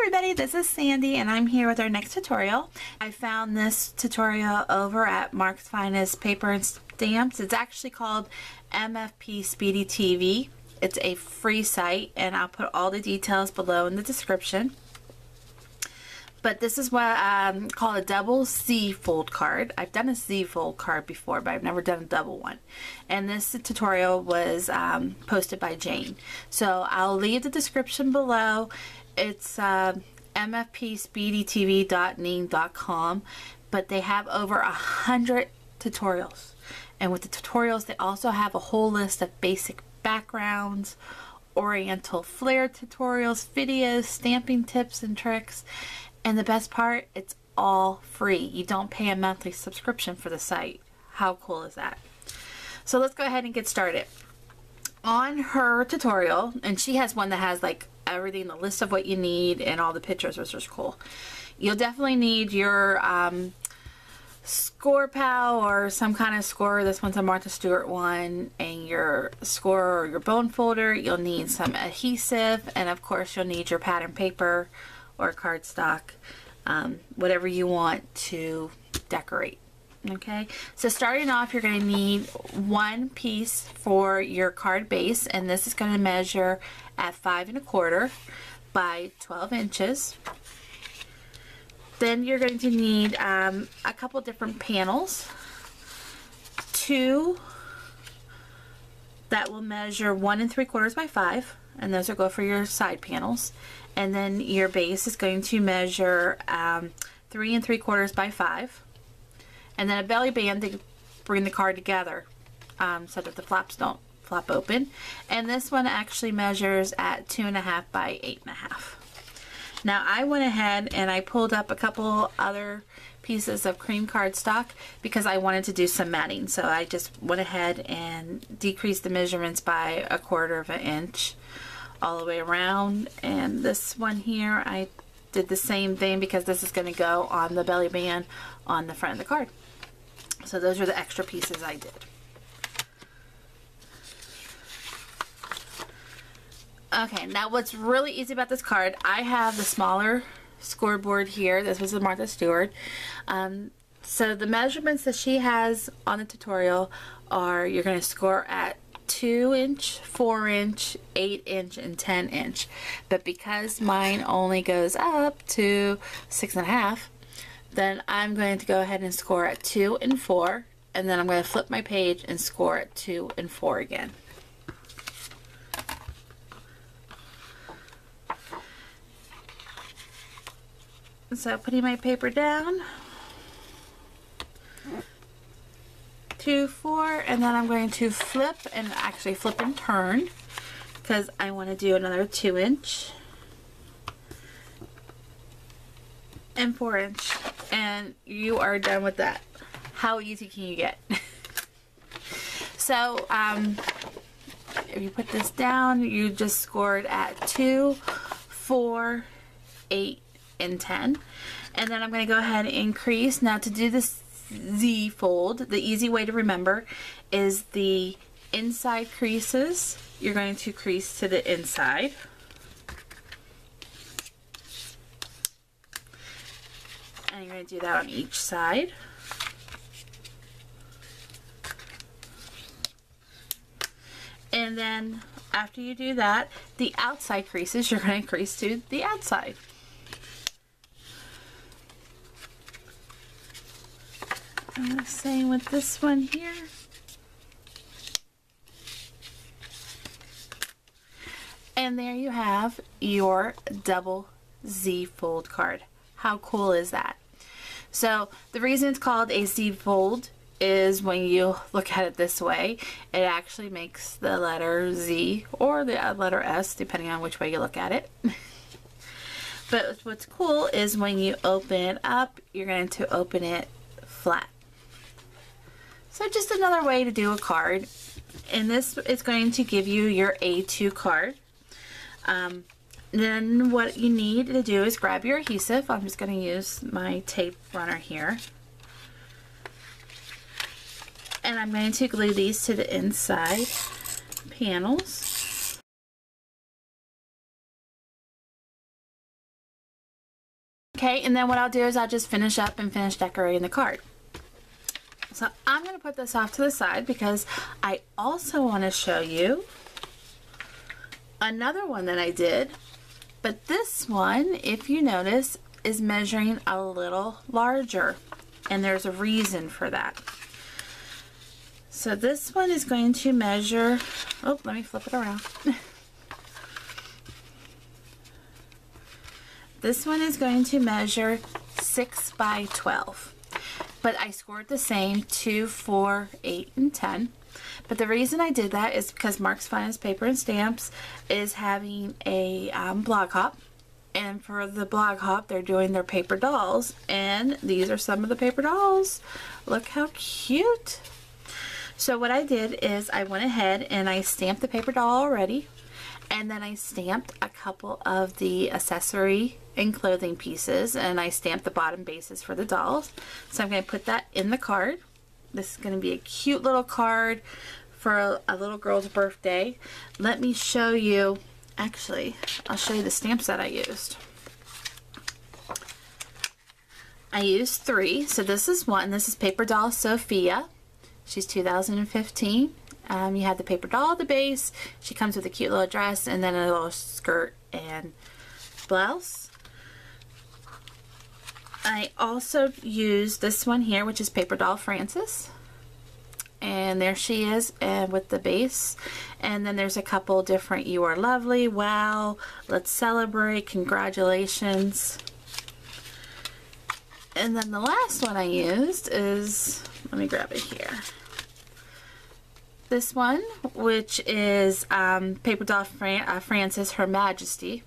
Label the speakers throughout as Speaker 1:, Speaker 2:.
Speaker 1: everybody, this is Sandy and I'm here with our next tutorial. I found this tutorial over at Mark's Finest Paper and Stamps. It's actually called MFPSpeedyTV. It's a free site and I'll put all the details below in the description. But this is what I call a double Z fold card. I've done a Z fold card before, but I've never done a double one. And this tutorial was posted by Jane. So I'll leave the description below. It's MFPSpeedyTV.ning.com, but they have over 100 tutorials. And with the tutorials, they also have a whole list of basic backgrounds, oriental flair tutorials, videos, stamping tips and tricks. And the best part, it's all free. You don't pay a monthly subscription for the site. How cool is that? So let's go ahead and get started. On her tutorial, and she has one that has like everything, the list of what you need and all the pictures, which is cool. You'll definitely need your score pal or some kind of score. This one's a Martha Stewart one, and your score or your bone folder. You'll need some adhesive, and of course you'll need your pattern paper or cardstock, whatever you want to decorate. Okay, so starting off, you're going to need one piece for your card base, and this is going to measure at 5 1/4 by 12 inches. Then you're going to need a couple different panels, two that will measure 1 3/4 by 5, and those will go for your side panels. And then your base is going to measure 3 3/4 by 5. And then a belly band to bring the card together so that the flaps don't flap open. And this one actually measures at 2 1/2 by 8 1/2. Now I went ahead and I pulled up a couple other pieces of cream cardstock because I wanted to do some matting. So I just went ahead and decreased the measurements by 1/4 inch all the way around. And this one here, I did the same thing because this is going to go on the belly band on the front of the card. So those are the extra pieces I did. Okay, now what's really easy about this card, I have the smaller scoreboard here. This was a Martha Stewart. So the measurements that she has on the tutorial are, you're going to score at 2 inch, 4 inch, 8 inch, and 10 inch. But because mine only goes up to 6 1/2, then I'm going to go ahead and score at 2 and 4, and then I'm going to flip my page and score at 2 and 4 again. So putting my paper down, 2 4, and then I'm going to flip, and actually flip and turn because I want to do another 2 inch and 4 inch, and you are done with that. How easy can you get? So if you put this down, you just scored at 2 4 8 and 10. And then I'm going to go ahead and increase. Now to do this Z fold, the easy way to remember is the inside creases. You're going to crease to the inside. And you're going to do that on each side. And then after you do that, the outside creases, you're going to crease to the outside. And the same with this one here. And there you have your double Z fold card. How cool is that? So the reason it's called a Z fold is when you look at it this way, it actually makes the letter Z or the letter S, depending on which way you look at it. But what's cool is when you open it up, you're going to open it flat. So just another way to do a card. And this is going to give you your A2 card. Then what you need to do is grab your adhesive. I'm just going to use my tape runner here. And I'm going to glue these to the inside panels. Okay, and then what I'll do is I'll just finish up and finish decorating the card. So I'm going to put this off to the side because I also want to show you another one that I did. But this one, if you notice, is measuring a little larger. And there's a reason for that. So this one is going to measure, oh, let me flip it around. This one is going to measure 6 by 12. But I scored the same 2, 4, 8, and 10. But the reason I did that is because Mark's Finest Paper and Stamps is having a blog hop. And for the blog hop, they're doing their paper dolls. And these are some of the paper dolls. Look how cute. So what I did is I went ahead and I stamped the paper doll already. And then I stamped a couple of the accessory and clothing pieces. And I stamped the bottom bases for the dolls. So I'm going to put that in the card. This is going to be a cute little card for a little girl's birthday. Let me show you. Actually, I'll show you the stamps that I used. I used 3. So this is one. This is Paper Doll Sophia. She's 2015. You have the paper doll at the base. She comes with a cute little dress and then a little skirt and blouse. I also used this one here, which is Paper Doll Frances. And there she is with the base. And then there's a couple different You Are Lovely, Wow, Let's Celebrate, Congratulations. And then the last one I used is, let me grab it here. This one, which is Paper Doll Frances, Her Majesty,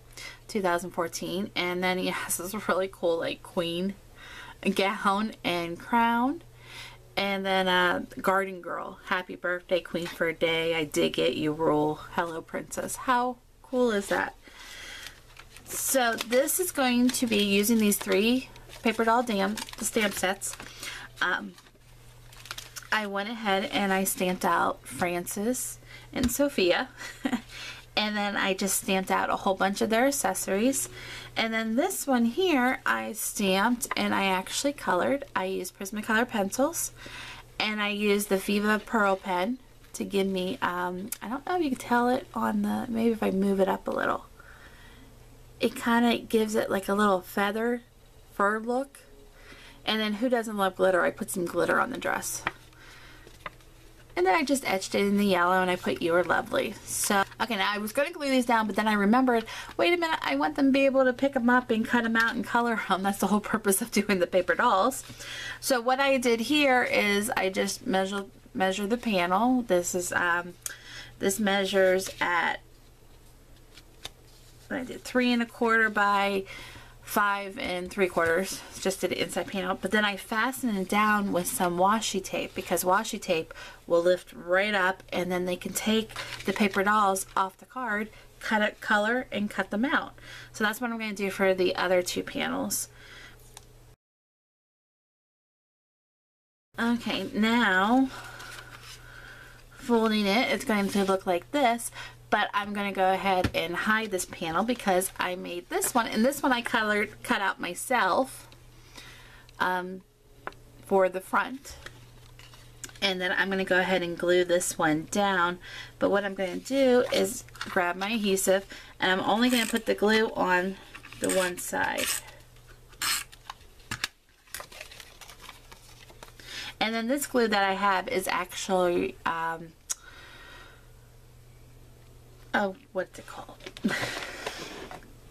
Speaker 1: 2014. And then he has this really cool like queen gown and crown. And then Garden Girl, Happy Birthday Queen for a Day, I Dig It, You Rule, Hello Princess. How cool is that? So this is going to be using these 3 paper doll stamp sets. I went ahead and I stamped out Frances and Sophia. And then I just stamped out a whole bunch of their accessories. And then this one here I stamped and I actually colored. I used Prismacolor pencils and I used the Viva Pearl pen to give me, I don't know if you can tell it on the, maybe if I move it up a little. It kind of gives it like a little feather fur look. And then who doesn't love glitter? I put some glitter on the dress. And then I just etched it in the yellow and I put You Are Lovely. So, okay, now I was going to glue these down, but then I remembered, wait a minute, I want them to be able to pick them up and cut them out and color them. That's the whole purpose of doing the paper dolls. So what I did here is I just measure the panel. This is, this measures at, I did 3 1/4 by 5 3/4, just did the inside panel, but then I fastened it down with some washi tape because washi tape will lift right up and then they can take the paper dolls off the card, cut it, color, and cut them out. So that's what I'm going to do for the other 2 panels. Okay, now folding it, it's going to look like this. But I'm going to go ahead and hide this panel because I made this one. And this one I cut out myself for the front. And then I'm going to go ahead and glue this one down. But what I'm going to do is grab my adhesive. And I'm only going to put the glue on the one side. And then this glue that I have is actually... oh, what's it called?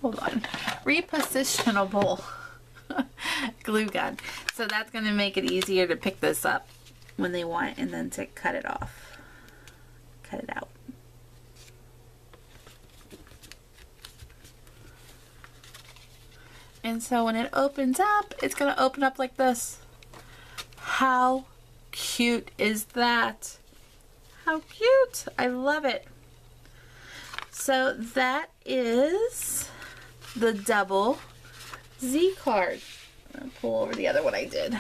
Speaker 1: Hold on. Repositionable glue gun. So that's going to make it easier to pick this up when they want and then to cut it off. Cut it out. And so when it opens up, it's going to open up like this. How cute is that? How cute! I love it. So that is the double Z card. I'll pull over the other one I did.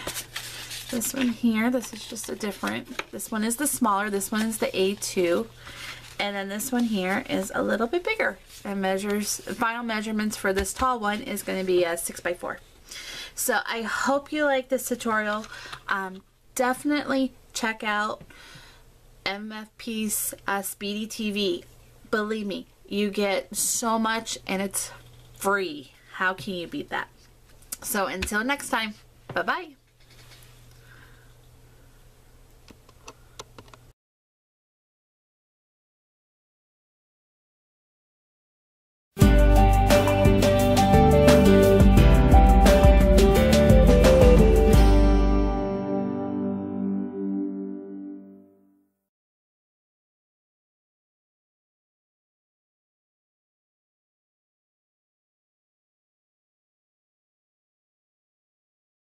Speaker 1: This one here, this is just a different, this one is the smaller, this one is the A2, and then this one here is a little bit bigger and measures, final measurements for this tall one is going to be a 6 by 4. So I hope you like this tutorial. Definitely check out MFP's SpeedyTV. Believe me, you get so much and it's free. How can you beat that? So until next time, bye-bye.